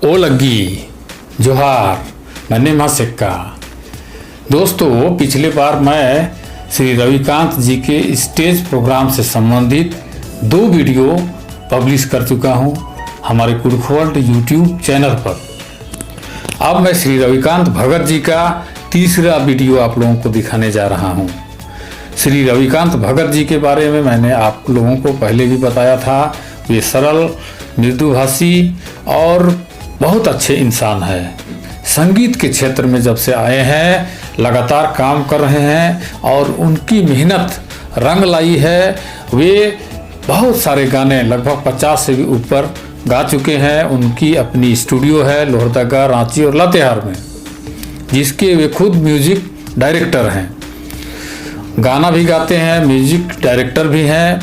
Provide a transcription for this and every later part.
ओ लग्गी जोहार मैंने माँ सिक्का। दोस्तों, पिछले बार मैं श्री रविकांत जी के स्टेज प्रोग्राम से संबंधित 2 वीडियो पब्लिश कर चुका हूं हमारे कुड़खवर्ल्ड यूट्यूब चैनल पर। अब मैं श्री रविकांत भगत जी का तीसरा वीडियो आप लोगों को दिखाने जा रहा हूं। श्री रविकांत भगत जी के बारे में मैंने आप लोगों को पहले भी बताया था। वे सरल, मृदुभाषी और बहुत अच्छे इंसान हैं। संगीत के क्षेत्र में जब से आए हैं लगातार काम कर रहे हैं और उनकी मेहनत रंग लाई है। वे बहुत सारे गाने लगभग 50 से भी ऊपर गा चुके हैं। उनकी अपनी स्टूडियो है लोहरदगा, रांची और लातेहार में, जिसके वे खुद म्यूजिक डायरेक्टर हैं। गाना भी गाते हैं, म्यूजिक डायरेक्टर भी हैं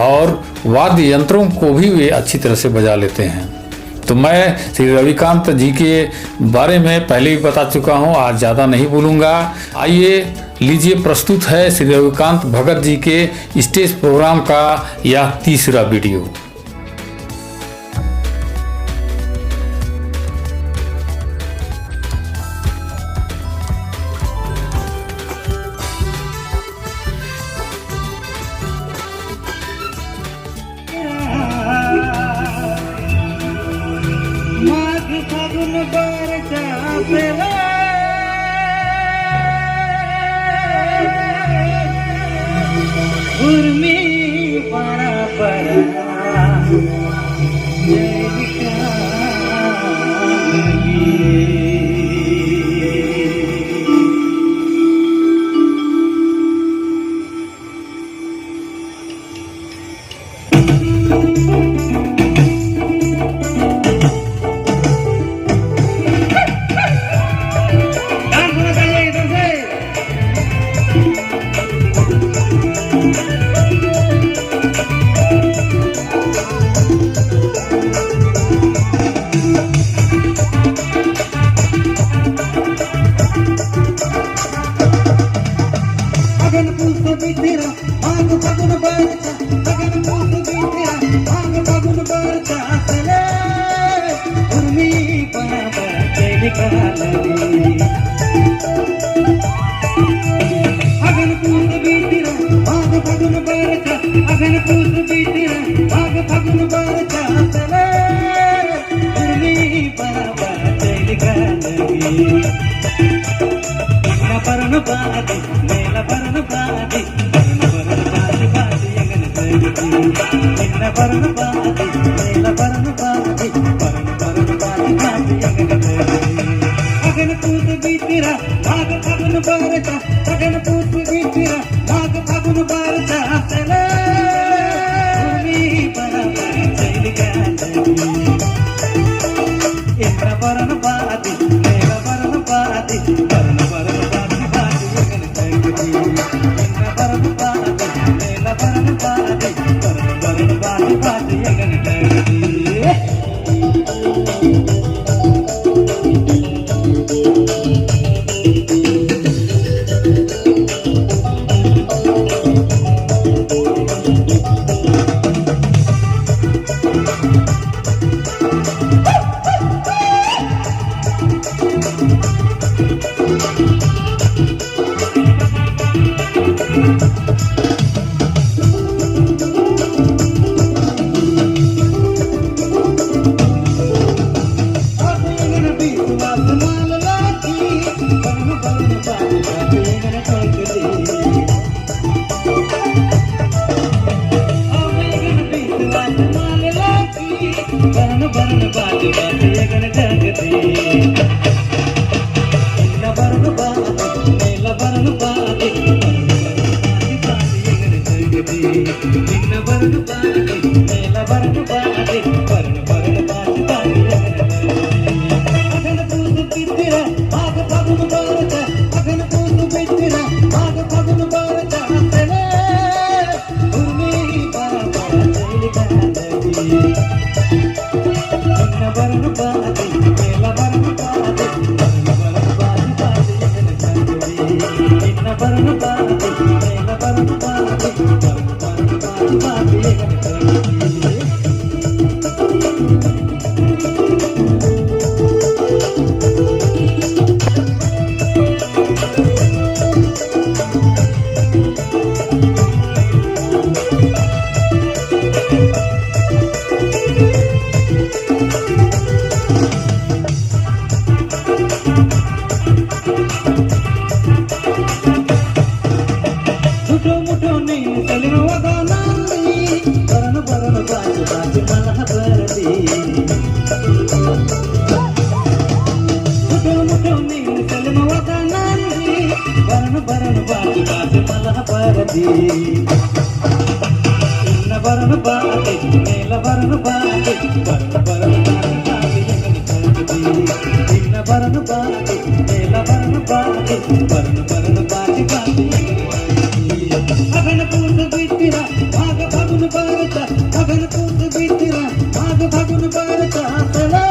और वाद्य यंत्रों को भी वे अच्छी तरह से बजा लेते हैं। तो मैं श्री रविकांत जी के बारे में पहले भी बता चुका हूं, आज ज़्यादा नहीं बोलूँगा। आइए लीजिए, प्रस्तुत है श्री रविकांत भगत जी के स्टेज प्रोग्राम का यह तीसरा वीडियो। Bye. బరణ బాటి బాటి మలహ భారతి ఇన్న బరణ బాటి నేల బరణ బాటి బరణ బాటి బాటి ఎగని కరతి ఇన్న బరణ బాటి నేల బరణ బాటి బరణ బాటి బాటి అగన పూత బిట్టిరా భాగ భగున భారత అగన పూత బిట్టిరా భాగ భగున భారత సలా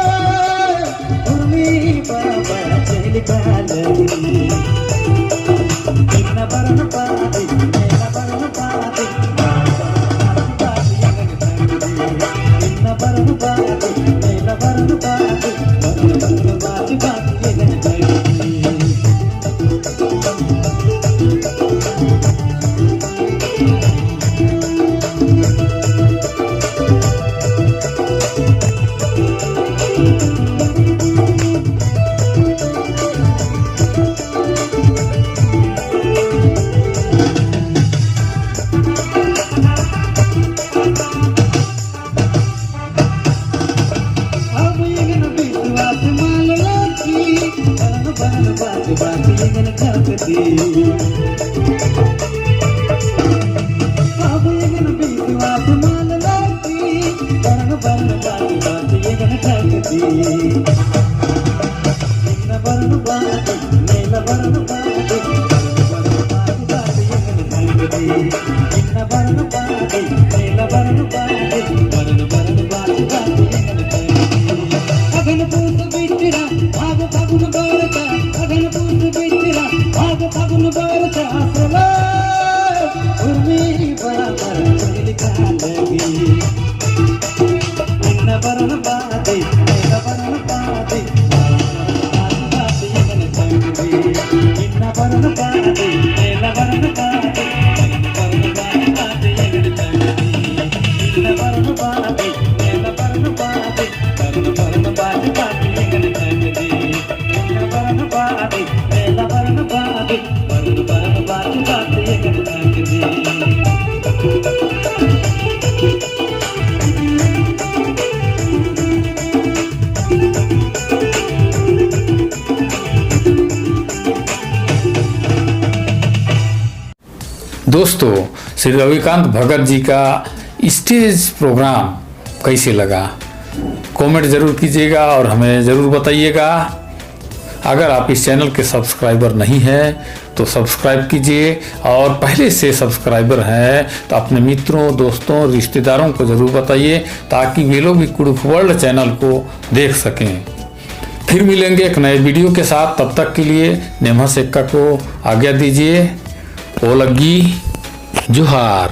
ఉర్మి బాబా చెలి కాలని ఇన్న బరణ బాటి నేల బరణ బాటి ఇన్న బరణ బాటి నేల బరణ బాటి బరణ బాటి బాటి ఎగని కరతి बात यगन करती अब यगन विश्वास मान लाती बरन बरन बात यगन करती इन बरन बात नेल बरन बात यगन करती इन बरन बात नेल बरन बात बरन बात यगन करती अगन पूत बिटिरा भाग फागुन बारता अगन पूत बिटिरा भाग फागुन बारता सला उर्मी बराबर चली कालगी इन बरन बाती नेल बरन बाती बाती यगन करती इन बरन बाती नेल बरन बाती बरन बाती यगन करती इन बरन बाती नेल बरन बाती बरन बाती बाती यगन करती इन बरन बाती नेल बरन बाती बरन बाती बाती यगन करती दोस्तों, श्री रविकांत भगत जी का स्टेज प्रोग्राम कैसे लगा कमेंट ज़रूर कीजिएगा और हमें ज़रूर बताइएगा। अगर आप इस चैनल के सब्सक्राइबर नहीं हैं तो सब्सक्राइब कीजिए और पहले से सब्सक्राइबर हैं तो अपने मित्रों, दोस्तों, रिश्तेदारों को ज़रूर बताइए ताकि वे लोग भी कुड़ुख वर्ल्ड चैनल को देख सकें। फिर मिलेंगे एक नए वीडियो के साथ, तब तक के लिए नेमा सेक्का को आज्ञा दीजिए। ओलगी जोहार।